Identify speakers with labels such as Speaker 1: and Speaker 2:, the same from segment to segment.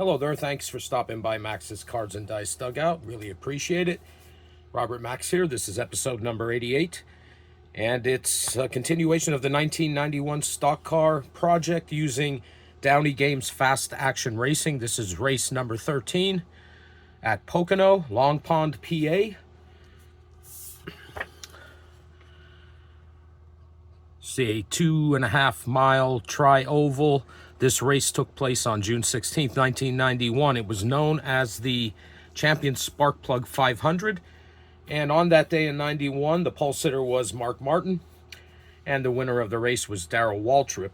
Speaker 1: Hello there, thanks for stopping by Max's Cards and Dice Dugout. Really appreciate it. Robert Max here. This is episode number 88. And it's a continuation of the 1991 stock car project using Downey Games Fast Action Racing. This is race number 13 at Pocono, Long Pond, PA. See, a 2.5 mile tri-oval. This race took place on June 16th, 1991. It was known as the Champion Sparkplug 500. And on that day in 91, the pole sitter was Mark Martin. And the winner of the race was Darrell Waltrip.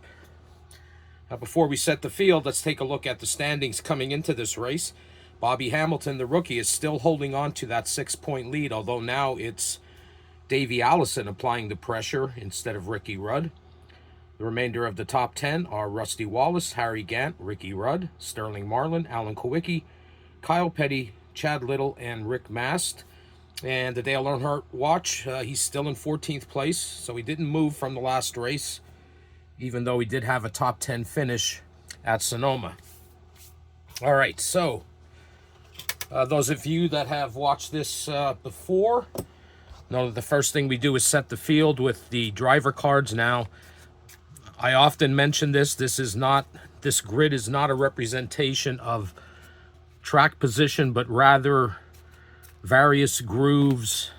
Speaker 1: Now, before we set the field, let's take a look at the standings coming into this race. Bobby Hamilton, the rookie, is still holding on to that 6-point lead, although now it's Davey Allison applying the pressure instead of Ricky Rudd. The remainder of the top 10 are Rusty Wallace, Harry Gant, Ricky Rudd, Sterling Marlin, Alan Kowicki, Kyle Petty, Chad Little, and Rick Mast. And the Dale Earnhardt watch, he's still in 14th place, so he didn't move from the last race, even though he did have a top 10 finish at Sonoma. All right, so those of you that have watched this before know that the first thing we do is set the field with the driver cards. Now, I often mention this grid is not a representation of track position, but rather various grooves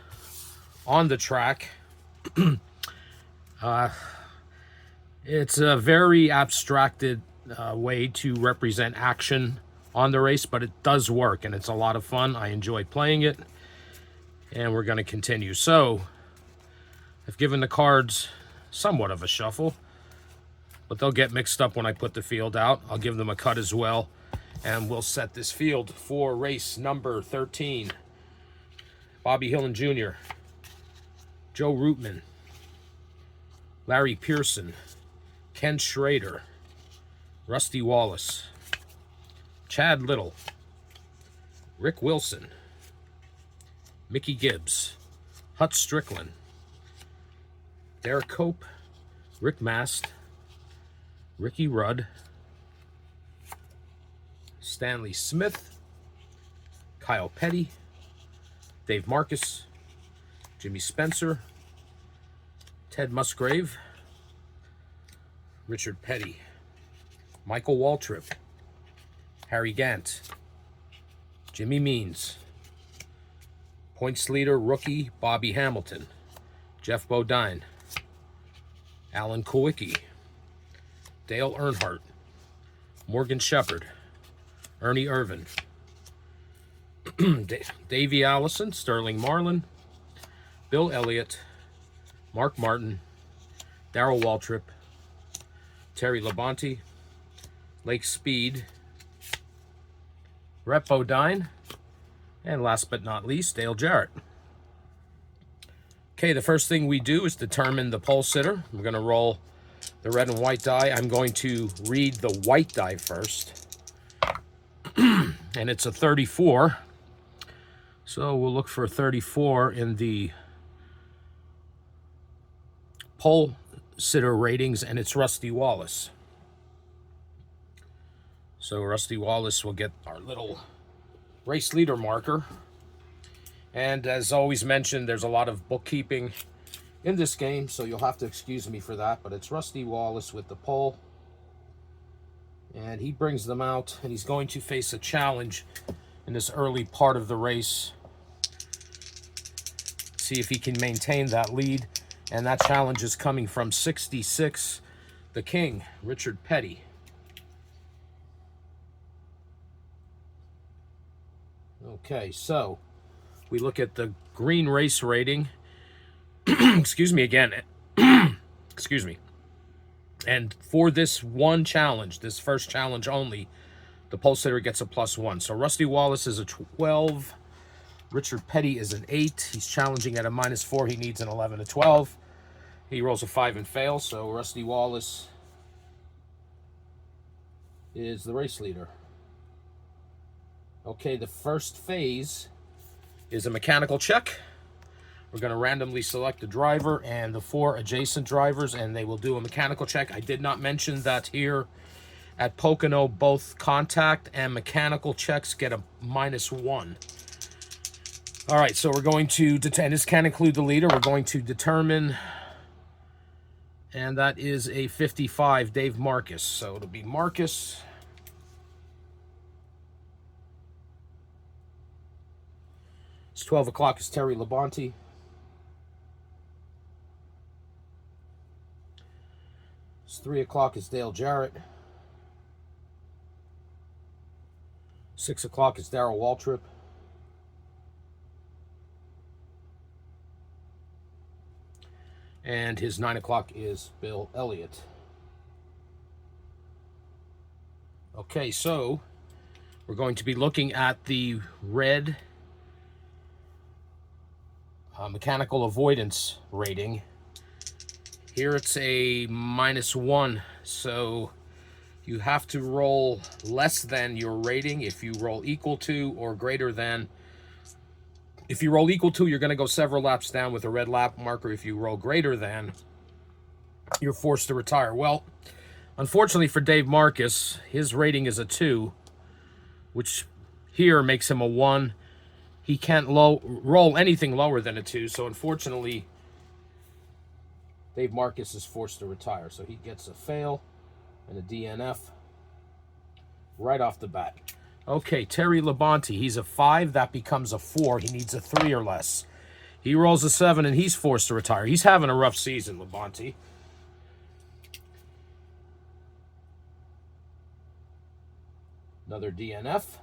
Speaker 1: on the track. It's a very abstracted way to represent action on the race, but it does work, and it's a lot of fun. I enjoy playing it, and we're going to continue. So, I've given the cards somewhat of a shuffle, but they'll get mixed up when I put the field out. I'll give them a cut as well, and we'll set this field for race number 13. Bobby Hillin Jr., Joe Rootman, Larry Pearson, Ken Schrader, Rusty Wallace, Chad Little, Rick Wilson, Mickey Gibbs, Hut Strickland, Derek Cope, Rick Mast, Ricky Rudd, Stanley Smith, Kyle Petty, Dave Marcus, Jimmy Spencer, Ted Musgrave, Richard Petty, Michael Waltrip, Harry Gant, Jimmy Means, points leader rookie Bobby Hamilton, Jeff Bodine, Alan Kowicki, Dale Earnhardt, Morgan Shepherd, Ernie Irvin, Davey Allison, Sterling Marlin, Bill Elliott, Mark Martin, Darrell Waltrip, Terry Labonte, Lake Speed, Rep Bodine, and last but not least, Dale Jarrett. Okay, the first thing we do is determine the pole sitter. We're going to roll the red and white die. I'm going to read the white die first. And it's a 34. So we'll look for a 34 in the pole sitter ratings, and it's Rusty Wallace. So Rusty Wallace will get our little race leader marker. And as always mentioned, there's a lot of bookkeeping in this game, so you'll have to excuse me for that. But it's Rusty Wallace with the pole. And he brings them out, and he's going to face a challenge in this early part of the race. See if he can maintain that lead. And that challenge is coming from 66, the King, Richard Petty. Okay, so we look at the green race rating. Excuse me again. Excuse me. And for this one challenge, this first challenge only, the pole sitter gets a +1. So Rusty Wallace is a 12. Richard Petty is an 8. He's challenging at a -4. He needs an 11 to 12. He rolls a 5 and fails. So Rusty Wallace is the race leader. Okay, the first phase is a mechanical check. We're going to randomly select a driver and the 4 adjacent drivers, and they will do a mechanical check. I did not mention that here At Pocono, both contact and mechanical checks get a -1. All right, so we're going to determine, this can include the leader, we're going to determine, and that is a 55, Dave Marcus. So it'll be Marcus. It's 12 o'clock is Terry Labonte. It's 3 o'clock is Dale Jarrett. 6 o'clock is Darrell Waltrip. And his 9 o'clock is Bill Elliott. Okay, so we're going to be looking at the red mechanical avoidance rating. Here it's a -1, so you have to roll less than your rating. If you roll equal to or greater than, if you roll equal to, you're going to go several laps down with a red lap marker. If you roll greater than, you're forced to retire. Well, unfortunately for Dave Marcus, his rating is a 2, which here makes him a 1. He can't roll anything lower than a 2, so unfortunately, Dave Marcus is forced to retire. So he gets a fail and a DNF right off the bat. Okay, Terry Labonte, he's a 5. That becomes a 4. He needs a 3 or less. He rolls a 7, and he's forced to retire. He's having a rough season, Labonte. Another DNF.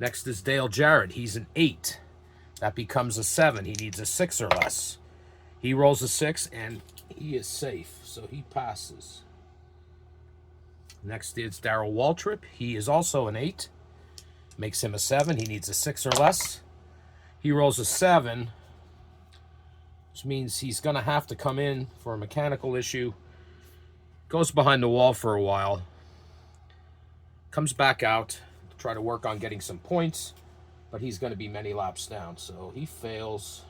Speaker 1: Next is Dale Jarrett. He's an 8. That becomes a 7. He needs a 6 or less. He rolls a 6, and he is safe, so he passes. Next is Darrell Waltrip. He is also an 8. Makes him a 7. He needs a 6 or less. He rolls a 7, which means he's going to have to come in for a mechanical issue. Goes behind the wall for a while. Comes back out to try to work on getting some points, but he's going to be many laps down. So he fails,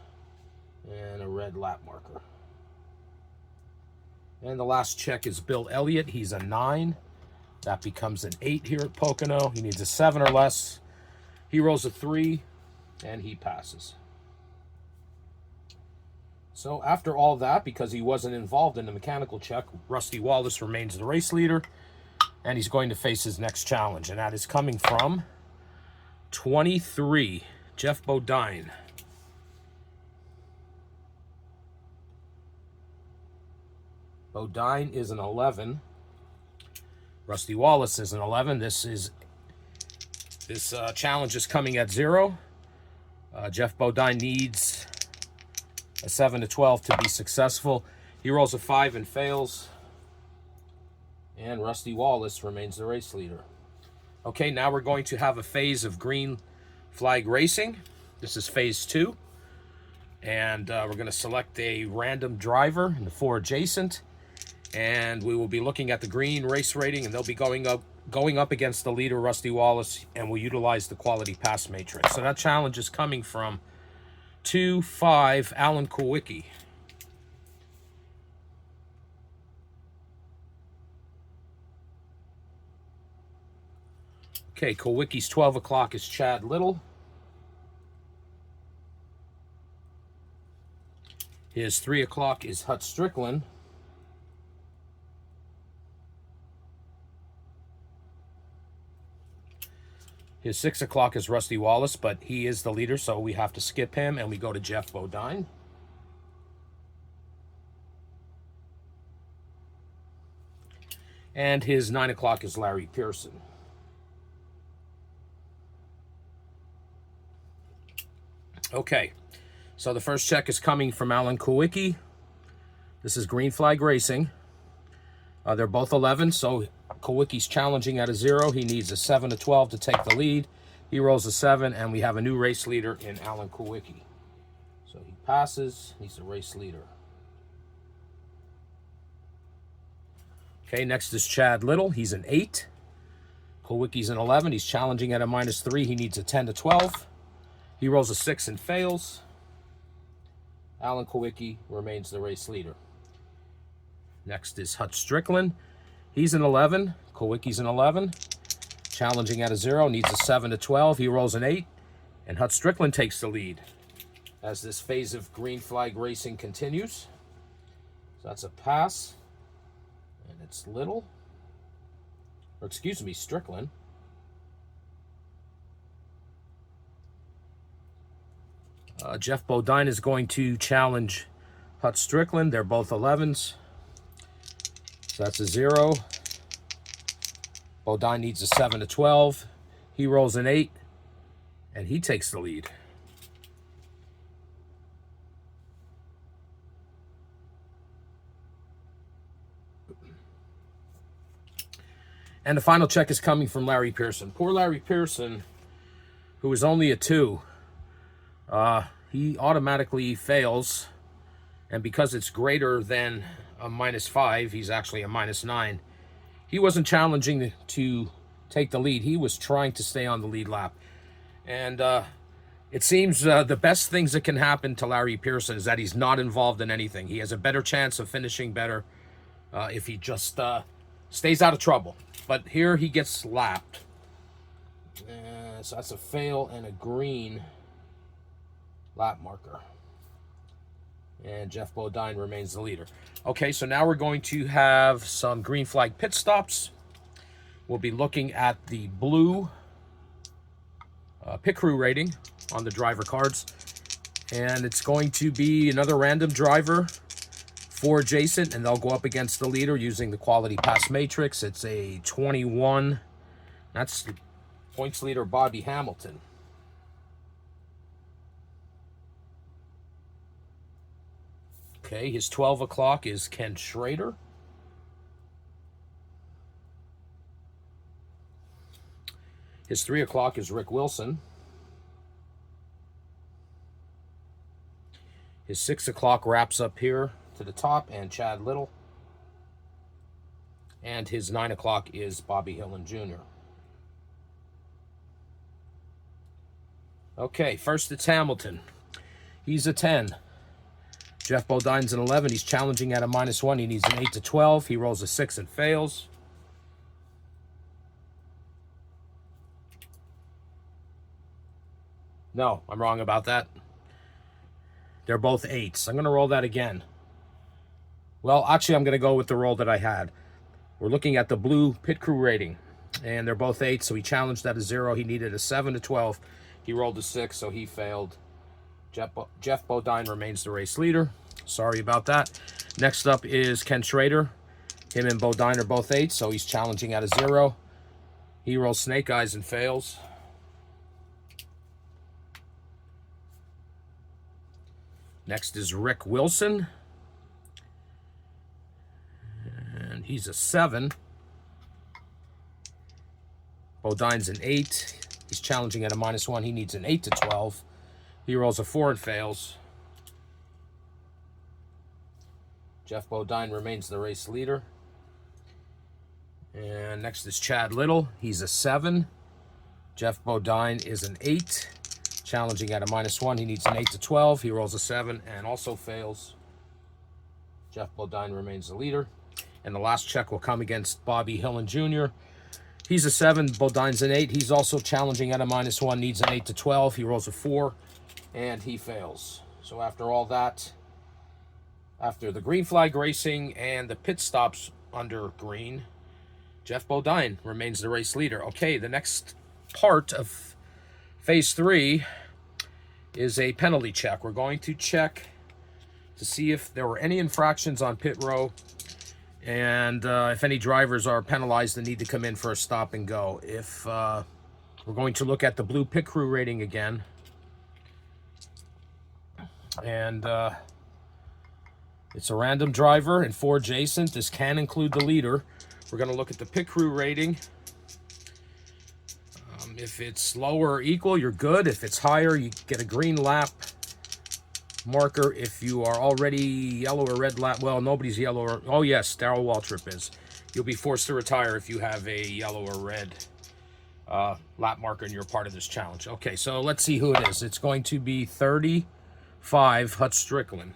Speaker 1: and a red lap marker. And the last check is Bill Elliott. He's a 9. That becomes an 8 here at Pocono. He needs a 7 or less. He rolls a 3, and he passes. So after all that, because he wasn't involved in the mechanical check, Rusty Wallace remains the race leader, and he's going to face his next challenge, and that is coming from 23, Jeff Bodine. Bodine is an 11. Rusty Wallace is an 11. This challenge is coming at 0. Jeff Bodine needs a 7 to 12 to be successful. He rolls a 5 and fails. And Rusty Wallace remains the race leader. Okay, now we're going to have a phase of green flag racing. This is phase 2. And we're going to select a random driver in the 4 adjacent. And we will be looking at the green race rating, and they'll be going up against the leader, Rusty Wallace, and we'll utilize the quality pass matrix. So that challenge is coming from 2-5, Alan Kowicki. Okay, Kowicki's 12 o'clock is Chad Little. His 3 o'clock is Hut Strickland. His 6 o'clock is Rusty Wallace, but he is the leader, so we have to skip him, and we go to Jeff Bodine. And his 9 o'clock is Larry Pearson. Okay, so the first check is coming from Alan Kowicki. This is green flag racing. They're both 11, so Kowicki's challenging at a 0. He needs a 7 to 12 to take the lead. He rolls a 7, and we have a new race leader in Alan Kowicki. So he passes. He's a race leader. Okay, next is Chad Little. He's an 8. Kowicki's an 11. He's challenging at a -3. He needs a 10 to 12. He rolls a 6 and fails. Alan Kowicki remains the race leader. Next is Hut Strickland. He's an 11. Kowicki's an 11. Challenging at a 0. Needs a 7 to 12. He rolls an 8. And Hut Strickland takes the lead as this phase of green flag racing continues. So that's a pass. And it's Little. Or excuse me, Strickland. Jeff Bodine is going to challenge Hut Strickland. They're both 11s. So that's a 0. Bodine needs a 7 to 12. He rolls an 8. And he takes the lead. And the final check is coming from Larry Pearson. Poor Larry Pearson, who is only a 2. He automatically fails. And because it's greater than a -5, he's actually a -9. He wasn't challenging to take the lead. He was trying to stay on the lead lap. And it seems the best things that can happen to Larry Pearson is that he's not involved in anything. He has a better chance of finishing better if he just stays out of trouble. But here he gets lapped. So that's a fail and a green lap marker. And Jeff Bodine remains the leader. Okay, so now we're going to have some green flag pit stops. We'll be looking at the blue pit crew rating on the driver cards. And it's going to be another random driver for adjacent, and they'll go up against the leader using the quality pass matrix. It's a 21. That's the points leader, Bobby Hamilton. Okay, his 12 o'clock is Ken Schrader. His 3 o'clock is Rick Wilson. His 6 o'clock wraps up here to the top, and Chad Little. And his 9 o'clock is Bobby Hillin Jr. Okay, first it's Hamilton. He's a 10. Jeff Bodine's an 11. He's challenging at a -1. He needs an 8 to 12. He rolls a 6 and fails. No, I'm wrong about that. They're both 8s. I'm going to roll that again. Well, actually, I'm going to go with the roll that I had. We're looking at the blue pit crew rating, and they're both 8, so he challenged at a 0. He needed a 7 to 12. He rolled a 6, so he failed. Jeff Bodine remains the race leader. Sorry about that. Next up is Ken Schrader. Him and Bodine are both 8, so he's challenging at a 0. He rolls snake eyes and fails. Next is Rick Wilson. And he's a 7. Bodine's an 8. He's challenging at a -1. He needs an 8 to 12. He rolls a 4 and fails. Jeff Bodine remains the race leader. And next is Chad Little. He's a 7. Jeff Bodine is an 8. Challenging at a -1. He needs an 8 to 12. He rolls a 7 and also fails. Jeff Bodine remains the leader. And the last check will come against Bobby Hillin Jr. He's a 7. Bodine's an 8. He's also challenging at a -1. Needs an 8 to 12. He rolls a 4 and he fails. So after all that, after the green flag racing and the pit stops under green, Jeff Bodine remains the race leader. Okay, the next part of Phase 3 is a penalty check. We're going to check to see if there were any infractions on pit row and if any drivers are penalized and need to come in for a stop and go. If we're going to look at the blue pit crew rating again. And it's a random driver and 4 adjacent. This can include the leader. We're going to look at the pit crew rating. If it's lower or equal, you're good. If it's higher, you get a green lap marker. If you are already yellow or red lap, well, nobody's yellow or, oh yes, Darrell Waltrip is. You'll be forced to retire if you have a yellow or red lap marker and you're part of this challenge. Okay, so let's see who it is. It's going to be 35, Hut Strickland.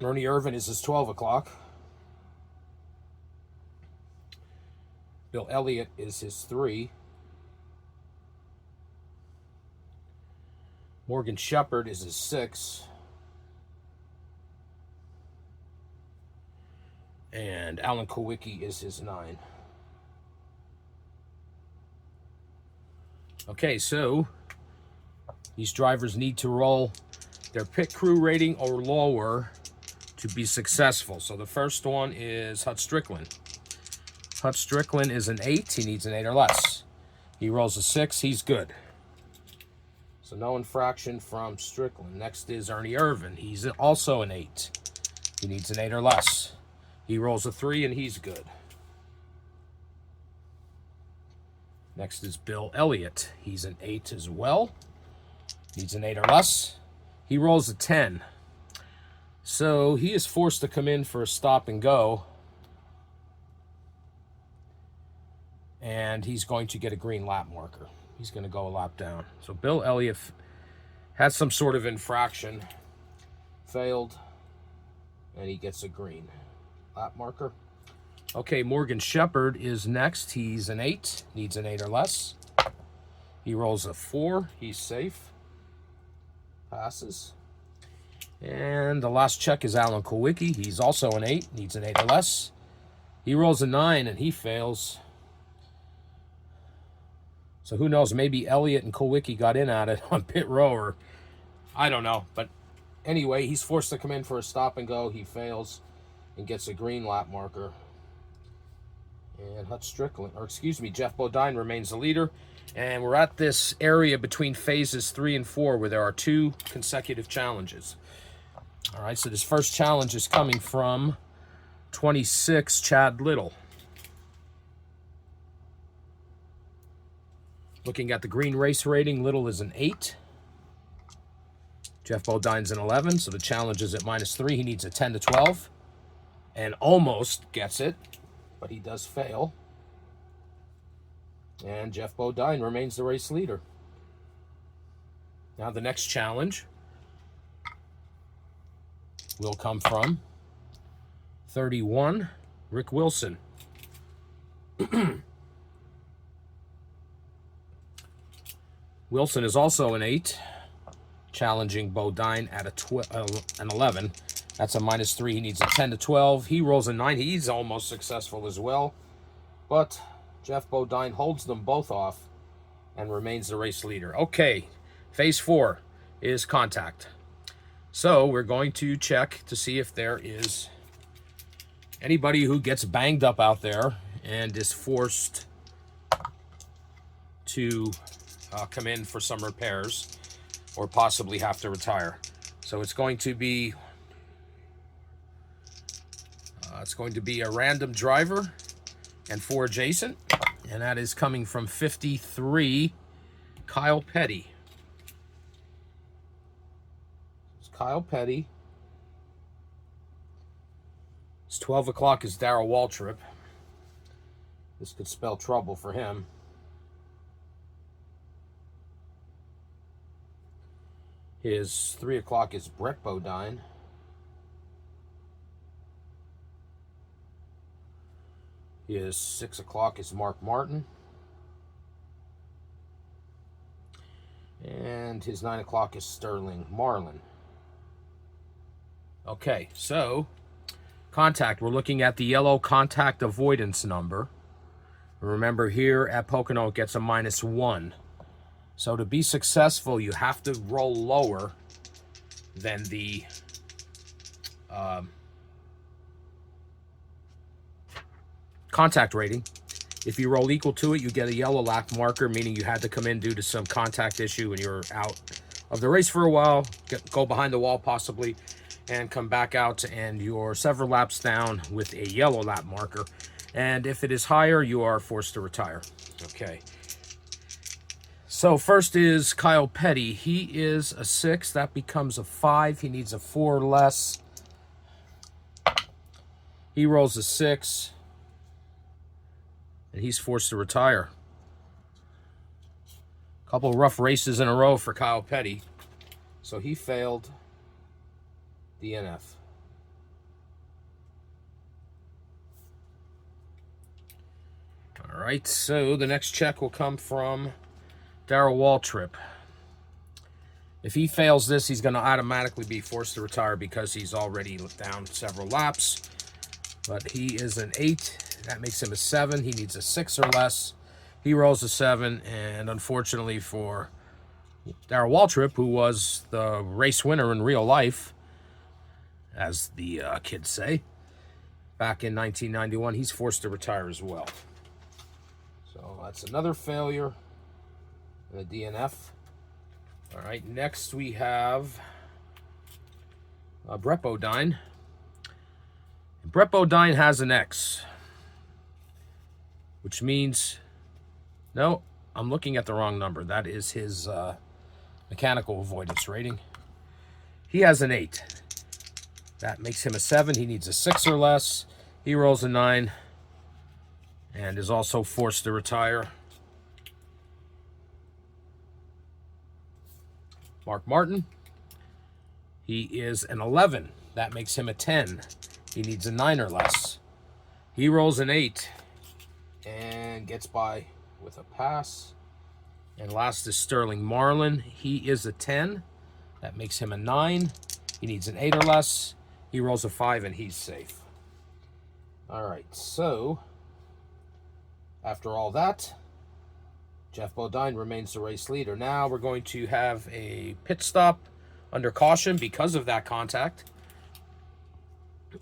Speaker 1: Ernie Irvan is his 12 o'clock. Bill Elliott is his 3. Morgan Shepherd is his 6. And Alan Kowicki is his 9. Okay, so these drivers need to roll their pit crew rating or lower to be successful. So the first one is Hut Strickland. Hut Strickland is an 8. He needs an 8 or less. He rolls a 6. He's good. So no infraction from Strickland. Next is Ernie Irvan. He's also an 8. He needs an 8 or less. He rolls a 3 and he's good. Next is Bill Elliott. He's an 8 as well. Needs an 8 or less. He rolls a 10. So he is forced to come in for a stop and go. And he's going to get a green lap marker. He's going to go a lap down. So Bill Elliott had some sort of infraction. Failed. And he gets a green lap marker. Okay, Morgan Shepherd is next. He's an 8. Needs an 8 or less. He rolls a 4. He's safe. Passes. And the last check is Alan Kowicki. He's also an 8. Needs an 8 or less. He rolls a 9 and he fails. So who knows? Maybe Elliott and Kowicki got in at it on pit row, or I don't know. But anyway, he's forced to come in for a stop and go. He fails and gets a green lap marker. And Hut Strickland, or excuse me, Jeff Bodine remains the leader. And we're at this area between phases 3 and 4 where there are 2 consecutive challenges. All right, so this first challenge is coming from 26, Chad Little. Looking at the green race rating, Little is an 8. Jeff Bodine's an 11, so the challenge is at -3. He needs a 10 to 12 and almost gets it, but he does fail. And Jeff Bodine remains the race leader. Now the next challenge will come from 31, Rick Wilson. Wilson is also an 8, challenging Bodine at an 11. That's a -3. He needs a 10 to 12. He rolls a 9. He's almost successful as well. But Jeff Bodine holds them both off and remains the race leader. Okay, phase 4 is contact. So we're going to check to see if there is anybody who gets banged up out there and is forced to come in for some repairs or possibly have to retire. So it's going to be a random driver and 4 adjacent, and that is coming from 53, Kyle Petty. It's Kyle Petty. It's 12 o'clock is Darrell Waltrip. This could spell trouble for him. His 3 o'clock is Brett Bodine. His 6 o'clock is Mark Martin. And his 9 o'clock is Sterling Marlin. Okay, so contact. We're looking at the yellow contact avoidance number. Remember, here at Pocono it gets a -1. So to be successful, you have to roll lower than the contact rating. If you roll equal to it, you get a yellow lap marker, meaning you had to come in due to some contact issue and you're out of the race for a while, go behind the wall possibly, and come back out and you're several laps down with a yellow lap marker. And if it is higher, you are forced to retire. Okay. So first is Kyle Petty. He is a 6. That becomes a 5. He needs a 4 or less. He rolls a 6. And he's forced to retire. A couple of rough races in a row for Kyle Petty. So he failed DNF. right, so the next check will come from Darrell Waltrip. If he fails this, he's going to automatically be forced to retire because he's already down several laps. But he is an 8. That makes him a 7. He needs a 6 or less. He rolls a 7, and unfortunately for Darrell Waltrip, who was the race winner in real life, as the kids say, back in 1991, he's forced to retire as well. So that's another failure in the DNF. All right, next we have Brett Bodine. Brett Bodine has an X, which means, no, I'm looking at the wrong number. That is his mechanical avoidance rating. He has an 8. That makes him a 7. He needs a 6 or less. He rolls a 9 and is also forced to retire. Mark Martin, he is an 11. That makes him a 10. He needs a 9 or less. He rolls an 8 and gets by with a pass. And last is Sterling Marlin. He is a 10. That makes him a 9. He needs an 8 or less. He rolls a 5 and he's safe. All right, so after all that, Jeff Bodine remains the race leader. Now we're going to have a pit stop under caution because of that contact.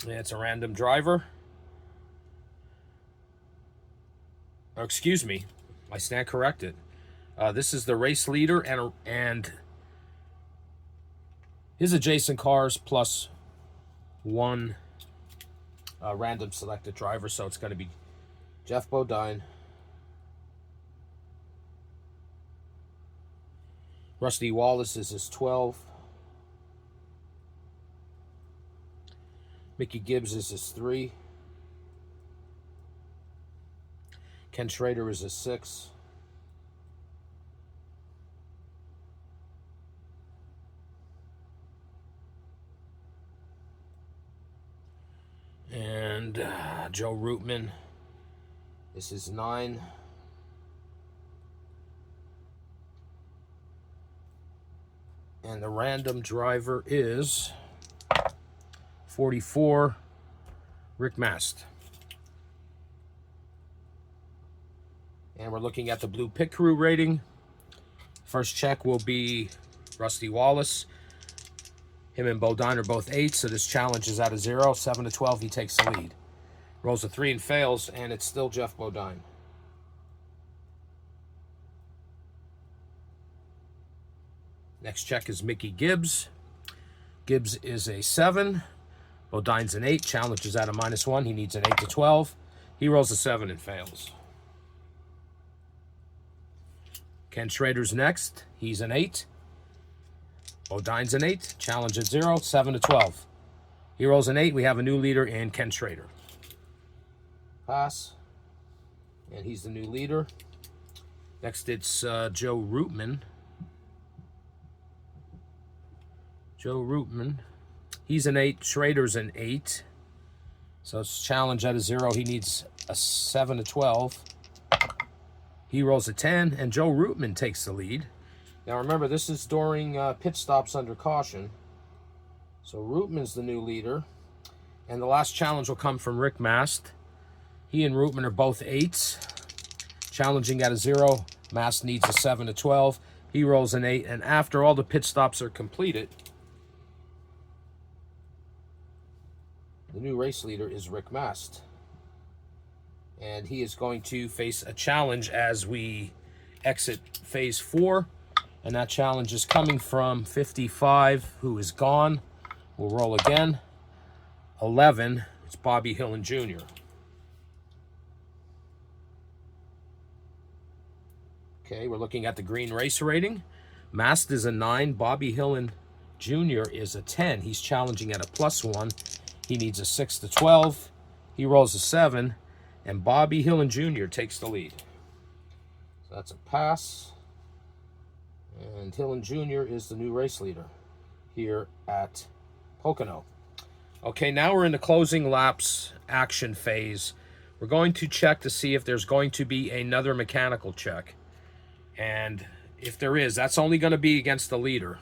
Speaker 1: It's a random driver. Oh, excuse me, I stand corrected. This is the race leader and his adjacent cars plus one random selected driver. So it's going to be Jeff Bodine, Rusty Wallace is his 12. Mickey Gibbs is his 3. Ken Schrader is his 6. And Joe Rootman is his 9. And the random driver is 44, Rick Mast. And we're looking at the Blue Pit Crew rating. First check will be Rusty Wallace. Him and Bodine are both 8, so this challenge is out of 0. 7 to 12, he takes the lead. Rolls a 3 and fails, and it's still Jeff Bodine. Next check is Mickey Gibbs. Gibbs is a 7. Bodine's an 8. Challenge is out of -1. He needs an 8 to 12. He rolls a 7 and fails. Ken Schrader's next. He's an 8. Bodine's an 8. Challenge at 0. 7 to 12. He rolls an 8. We have a new leader in Ken Schrader. Pass. And he's the new leader. Next it's Joe Rootman. Joe Rootman. He's an 8. Schrader's an 8. So it's challenge out of 0. He needs a 7 to 12. He rolls a 10, and Joe Rootman takes the lead. Now remember, this is during pit stops under caution. So Rootman's the new leader. And the last challenge will come from Rick Mast. He and Rootman are both 8s. Challenging out of 0. Mast needs a 7 to 12. He rolls an 8, and after all the pit stops are completed, the new race leader is Rick Mast. And he is going to face a challenge as we exit phase 4. And that challenge is coming from 55, who is gone. We'll roll again. 11, it's Bobby Hillen Jr. Okay, we're looking at the green race rating. Mast is a 9. Bobby Hillen Jr. is a 10. He's challenging at a +1. He needs a 6 to 12. He rolls a 7. And Bobby Hillen Jr. takes the lead. So that's a pass. And Hillen Jr. is the new race leader here at Pocono. Okay, now we're in the closing laps action phase we're going to check to see if there's going to be another mechanical check. And if there is, that's only going to be against the leader.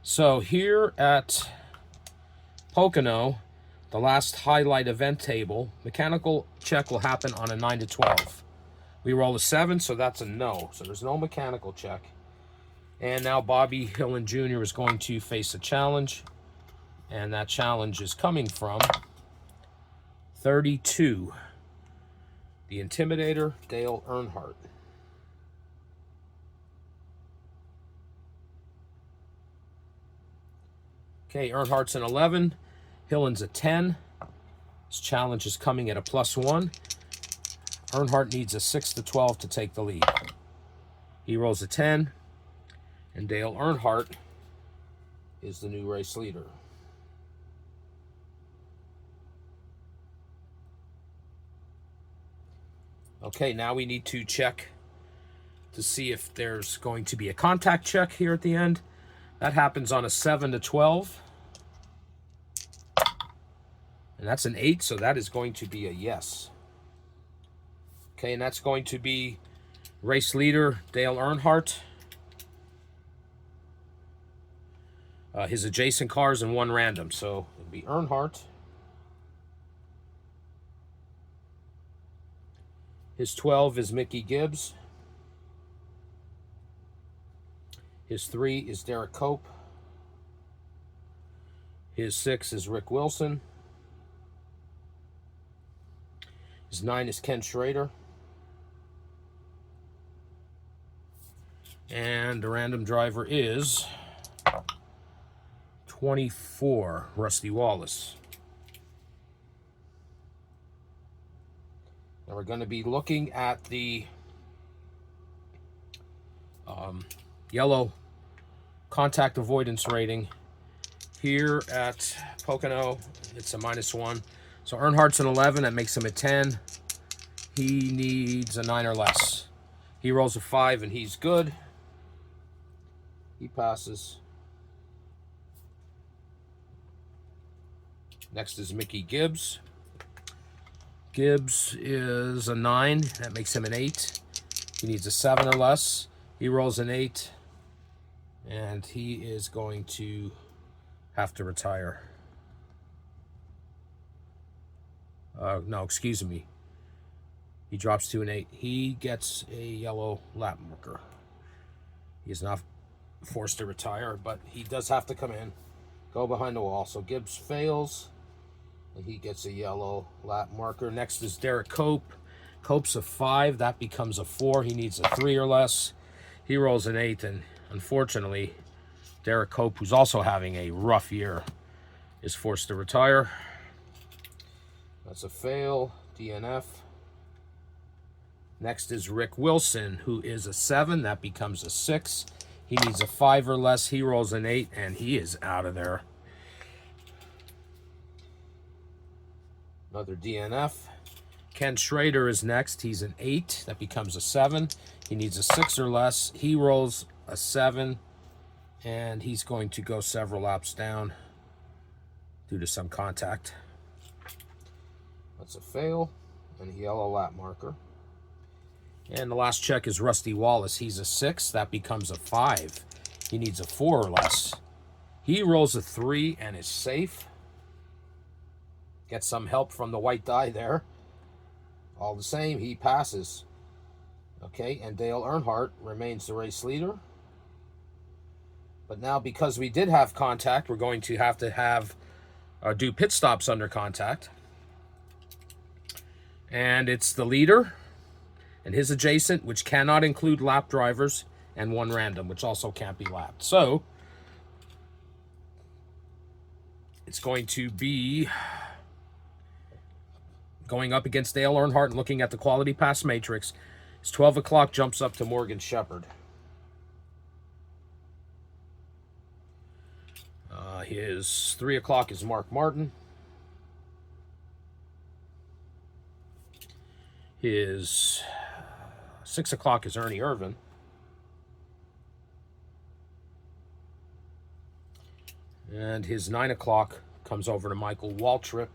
Speaker 1: So here at Pocono, the last highlight event table, mechanical check will happen on a 9 to 12. We roll a 7, so that's a no. So there's no mechanical check. And now Bobby Hillen Jr. is going to face a challenge. And that challenge is coming from 32, the Intimidator, Dale Earnhardt. Okay, Earnhardt's an 11. Hillen's a 10. This challenge is coming at a +1. Earnhardt needs a 6 to 12 to take the lead. He rolls a 10. And Dale Earnhardt is the new race leader. Okay, now we need to check to see if there's going to be a contact check here at the end. That happens on a 7 to 12. And that's an 8, so that is going to be a yes. Okay, and that's going to be race leader Dale Earnhardt. His adjacent cars and one random, so it'd be Earnhardt. His 12 is Mickey Gibbs. His 3 is Derek Cope. His 6 is Rick Wilson. His 9 is Ken Schrader. And the random driver is 24, Rusty Wallace. Now we're going to be looking at the yellow contact avoidance rating. Here at Pocono, it's a -1. So Earnhardt's an 11, that makes him a 10. He needs a 9 or less. He rolls a 5 and he's good. He passes. Next is Mickey Gibbs. Gibbs is a 9. That makes him an 8. He needs a 7 or less. He rolls an 8. And he is going to have to retire. No, excuse me. He drops to an 8. He gets a yellow lap marker. He is not forced to retire, but he does have to come in, go behind the wall. So Gibbs fails, and he gets a yellow lap marker. Next is Derek Cope. Cope's a 5. That becomes a 4. He needs a 3 or less. He rolls an 8, and unfortunately, Derek Cope, who's also having a rough year, is forced to retire. That's a fail, DNF. Next is Rick Wilson, who is a 7. That becomes a 6. He needs a 5 or less. He rolls an 8, and he is out of there. Another DNF. Ken Schrader is next. He's an 8. That becomes a 7. He needs a 6 or less. He rolls a 7, and he's going to go several laps down due to some contact. That's a fail and a yellow lap marker. And the last check is Rusty Wallace. He's a 6. That becomes a 5. He needs a 4 or less. He rolls a 3 and is safe. Gets some help from the white die there. All the same, he passes. Okay, and Dale Earnhardt remains the race leader. But now, because we did have contact, we're going to have do pit stops under contact. And it's the leader and his adjacent, which cannot include lap drivers, and one random, which also can't be lapped. So it's going to be going up against Dale Earnhardt and looking at the quality pass matrix. His 12 o'clock jumps up to Morgan Shepherd. His 3 o'clock is Mark Martin. His 6 o'clock is Ernie Irvin. And his 9 o'clock comes over to Michael Waltrip.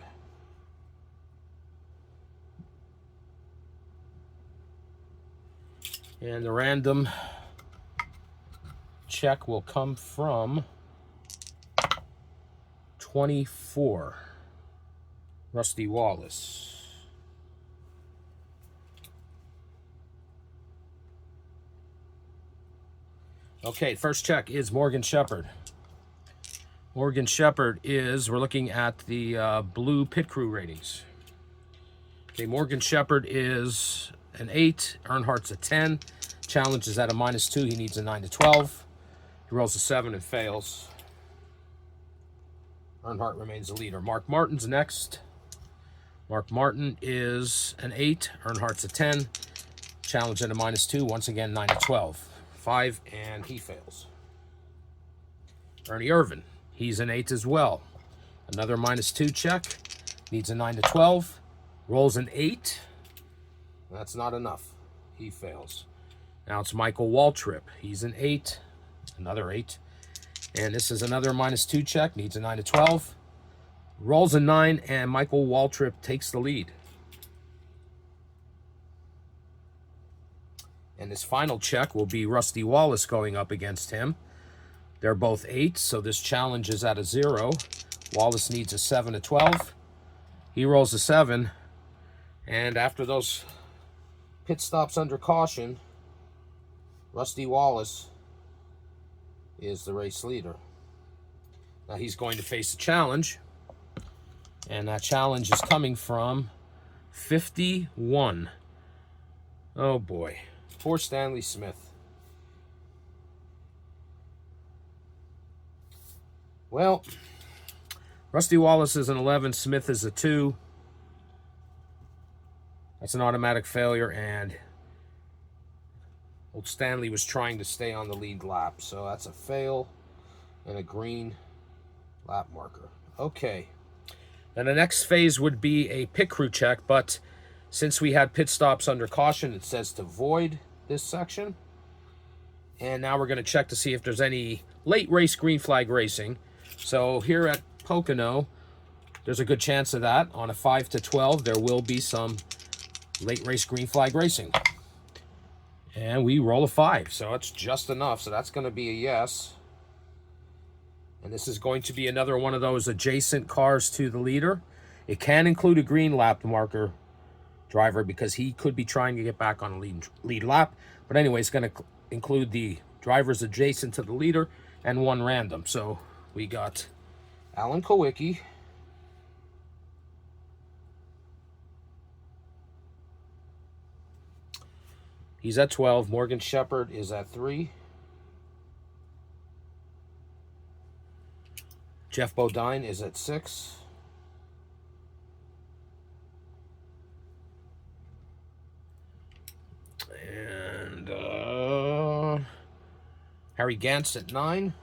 Speaker 1: And the random check will come from 24, Rusty Wallace. Okay, first check is Morgan Shepherd. Morgan Shepherd is, we're looking at the blue pit crew ratings. Okay, Morgan Shepherd is an 8, Earnhardt's a 10. Challenge is at a -2, he needs a 9 to 12. He rolls a 7 and fails. Earnhardt remains the leader. Mark Martin's next. Mark Martin is an 8, Earnhardt's a 10. Challenge at a -2, once again 9 to 12. 5, and he fails. Ernie Irvan, he's an 8 as well. Another -2 check, needs a 9 to 12. Rolls an 8. That's not enough. He fails. Now it's Michael Waltrip. He's an 8. Another 8. And this is another -2 check. Needs a 9 to 12. Rolls a 9, and Michael Waltrip takes the lead. And this final check will be Rusty Wallace going up against him. They're both 8s, so this challenge is at a 0. Wallace needs a 7 to 12. He rolls a 7. And after those pit stops under caution, Rusty Wallace is the race leader. Now he's going to face a challenge. And that challenge is coming from 51. Oh boy. Poor Stanley Smith. Well, Rusty Wallace is an 11, Smith is a 2. That's an automatic failure, and old Stanley was trying to stay on the lead lap, so that's a fail and a green lap marker. Okay. Then the next phase would be a pit crew check, but since we had pit stops under caution, it says to void this section. And now we're going to check to see if there's any late race green flag racing. So here at Pocono, there's a good chance of that. On a 5 to 12, there will be some late race green flag racing. And we roll a 5, so it's just enough. So that's going to be a yes. And this is going to be another one of those adjacent cars to the leader. It can include a green lap marker driver because he could be trying to get back on a lead lap. But anyway, it's going to include the drivers adjacent to the leader and one random. So we got Alan Kowicki, he's at 12. Morgan Shepherd is at 3. Jeff Bodine is at 6. And Harry Gantz at 9.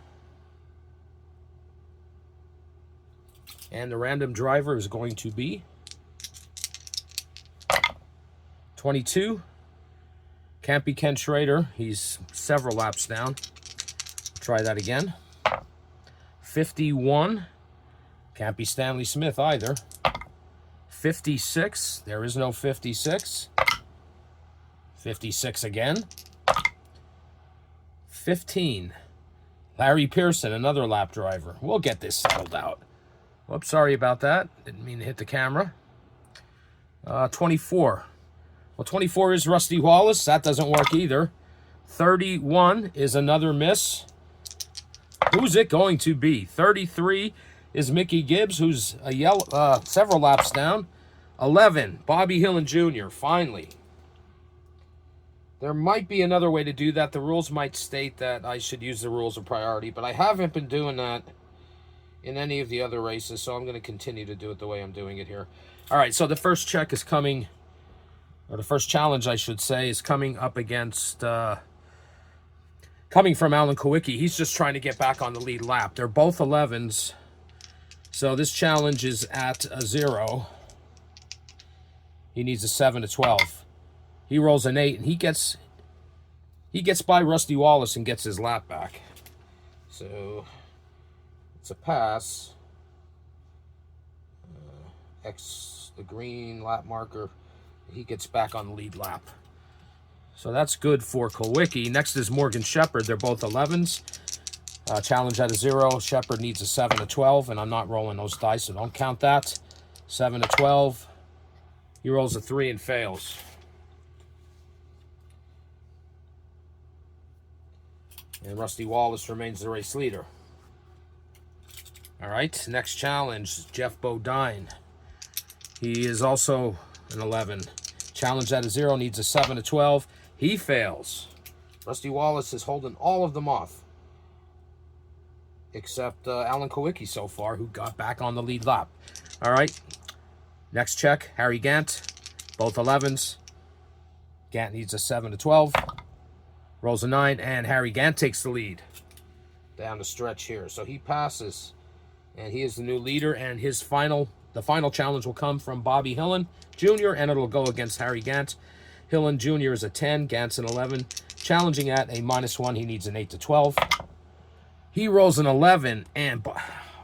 Speaker 1: And the random driver is going to be 22. Can't be Ken Schrader. He's several laps down. Try that again. 51. Can't be Stanley Smith either. 56. There is no 56. 56 again. 15. Larry Pearson, another lap driver. We'll get this settled out. Whoops, sorry about that. Didn't mean to hit the camera. 24. Well, 24 is Rusty Wallace. That doesn't work either. 31 is another miss. Who's it going to be? 33 is Mickey Gibbs, who's several laps down. 11, Bobby Hillin Jr., finally. There might be another way to do that. The rules might state that I should use the rules of priority, but I haven't been doing that in any of the other races, so I'm going to continue to do it the way I'm doing it here. All right, so the first check is coming, or the first challenge, I should say, is coming up against, coming from Alan Kowicki. He's just trying to get back on the lead lap. They're both 11s, so this challenge is at a 0. He needs a 7 to 12. He rolls an 8, and he gets by Rusty Wallace and gets his lap back. So it's a pass. X the green lap marker. He gets back on the lead lap. So that's good for Kowicki. Next is Morgan Shepherd. They're both 11s. Challenge at a 0. Shepherd needs a 7 to 12, and I'm not rolling those dice, so don't count that. 7 to 12. He rolls a 3 and fails. And Rusty Wallace remains the race leader. All right, next challenge, Jeff Bodine. He is also an 11. Challenge at a 0, needs a 7 to 12. He fails. Rusty Wallace is holding all of them off, except Alan Kowicki so far, who got back on the lead lap. All right, next check, Harry Gant, both 11s. Gant needs a 7 to 12. Rolls a 9, and Harry Gant takes the lead down the stretch here. So he passes, and he is the new leader, and the final challenge will come from Bobby Hillen Jr., and it'll go against Harry Gant. Hillen Jr. is a 10, Gant's an 11. Challenging at a -1, he needs an 8 to 12. He rolls an 11, and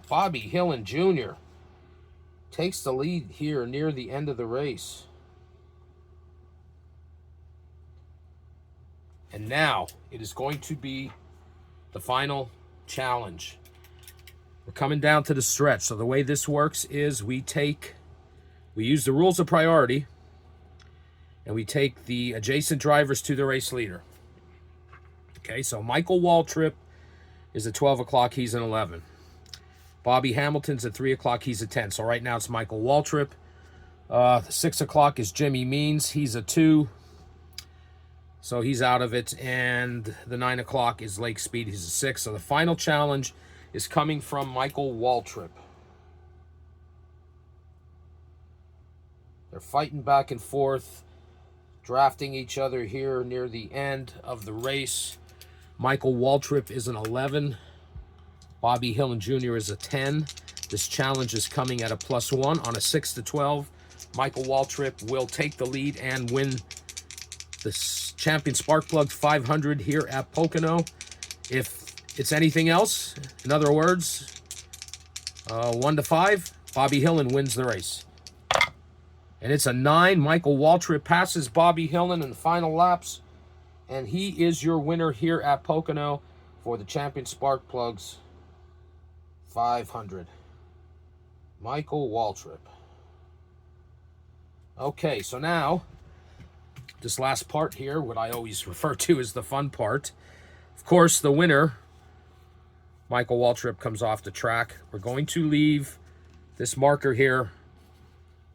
Speaker 1: Bobby Hillen Jr. takes the lead here near the end of the race. And now it is going to be the final challenge. We're coming down to the stretch. So the way this works is we use the rules of priority, and we take the adjacent drivers to the race leader. Okay, so Michael Waltrip is at 12 o'clock. He's an 11. Bobby Hamilton's at 3 o'clock. He's a 10. So right now it's Michael Waltrip. 6 o'clock is Jimmy Means. He's a 2. So he's out of it. And the 9 o'clock is Lake Speed. He's a 6. So the final challenge is coming from Michael Waltrip. They're fighting back and forth, drafting each other here near the end of the race. Michael Waltrip is an 11. Bobby Hillen Jr. is a 10. This challenge is coming at a +1 on a 6 to 12. Michael Waltrip will take the lead and win the Champion Sparkplug 500 here at Pocono. If it's anything else, in other words, 1 to 5, Bobby Hillen wins the race. And it's a 9. Michael Waltrip passes Bobby Hillen in the final laps, and he is your winner here at Pocono for the Champion Sparkplugs 500. Michael Waltrip. Okay, so now, this last part here, what I always refer to as the fun part. Of course, the winner, Michael Waltrip, comes off the track. We're going to leave this marker here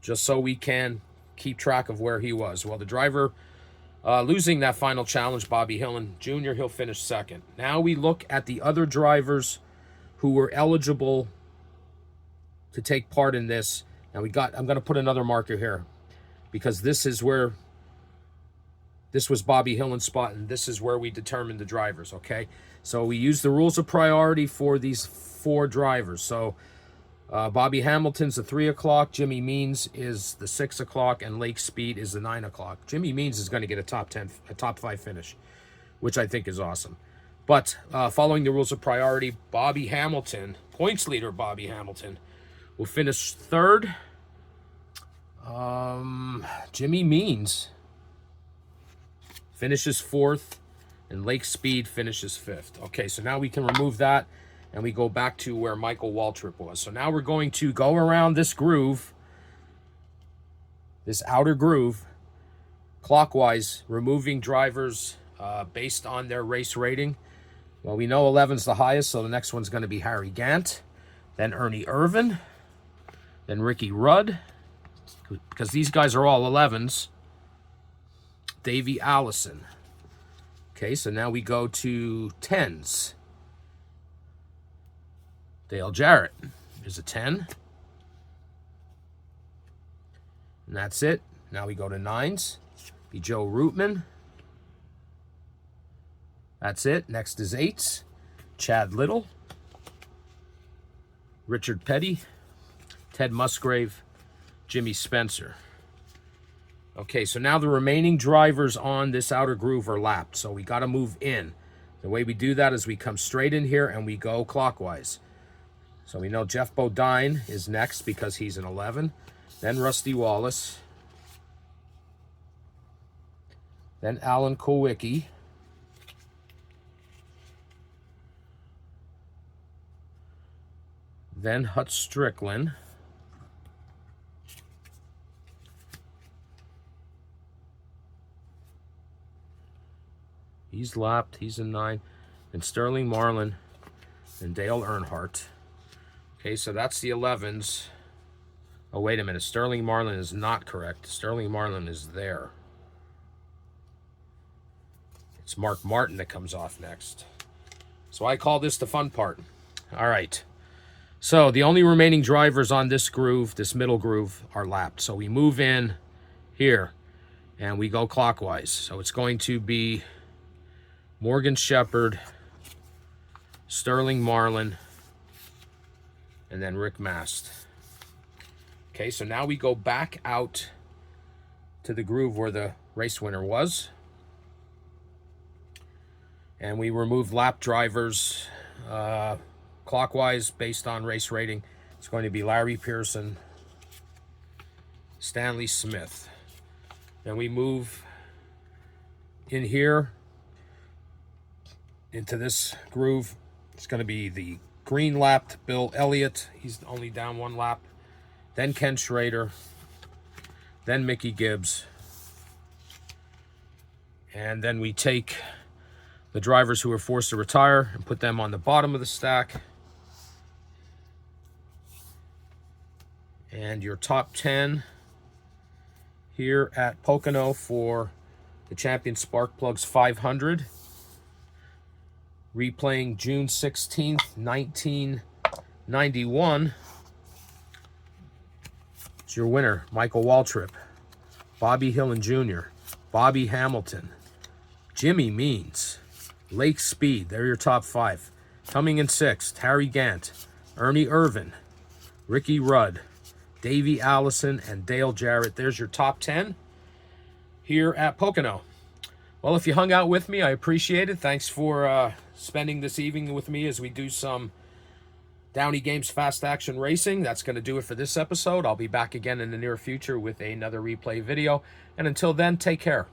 Speaker 1: just so we can keep track of where he was. Well, the driver losing that final challenge, Bobby Hillen Jr., he'll finish 2nd. Now we look at the other drivers who were eligible to take part in this. Now I'm going to put another marker here because this is where, this was Bobby Hillen's spot, and this is where we determined the drivers, okay? So we use the rules of priority for these 4 drivers. So Bobby Hamilton's the 3 o'clock, Jimmy Means is the 6 o'clock, and Lake Speed is the 9 o'clock. Jimmy Means is going to get a top 5 finish, which I think is awesome. But following the rules of priority, Bobby Hamilton, points leader Bobby Hamilton, will finish 3rd. Jimmy Means finishes 4th, and Lake Speed finishes 5th. Okay, so now we can remove that, and we go back to where Michael Waltrip was. So now we're going to go around this groove, this outer groove, clockwise, removing drivers based on their race rating. Well, we know 11's the highest, so the next one's going to be Harry Gant, then Ernie Irvin, then Ricky Rudd, because these guys are all 11s, Davey Allison. Okay, so now we go to 10s. Dale Jarrett is a 10. And that's it. Now we go to 9s. Be Joe Rootman. That's it. Next is 8s. Chad Little. Richard Petty. Ted Musgrave. Jimmy Spencer. Okay, so now the remaining drivers on this outer groove are lapped. So we got to move in. The way we do that is we come straight in here and we go clockwise. So we know Jeff Bodine is next because he's an 11. Then Rusty Wallace. then Alan Kowicki, then Hut Strickland, he's lapped, he's a 9, and Sterling Marlin and Dale Earnhardt. Okay, so that's the 11s. Oh, wait a minute. Sterling Marlin is not correct. Sterling Marlin is there. It's Mark Martin that comes off next. So I call this the fun part. All right. So the only remaining drivers on this groove, this middle groove, are lapped. So we move in here and we go clockwise. So it's going to be Morgan Shepherd, Sterling Marlin, and then Rick Mast. Okay, so now we go back out to the groove where the race winner was. And we remove lap drivers clockwise based on race rating. It's going to be Larry Pearson, Stanley Smith. Then we move in here into this groove. It's going to be the green lapped Bill Elliott. He's only down 1 lap. Then Ken Schrader. Then Mickey Gibbs. And then we take the drivers who were forced to retire and put them on the bottom of the stack. And your top 10 here at Pocono for the Champion Spark Plugs 500. Replaying June 16th, 1991. It's your winner, Michael Waltrip, Bobby Hillin Jr., Bobby Hamilton, Jimmy Means, Lake Speed. They're your top 5. Coming in 6th, Harry Gant, Ernie Irvin, Ricky Rudd, Davey Allison, and Dale Jarrett. There's your top 10 here at Pocono. Well, if you hung out with me, I appreciate it. Thanks for spending this evening with me as we do some Downey Games Fast Action Racing. That's going to do it for this episode. I'll be back again in the near future with another replay video. And until then, take care.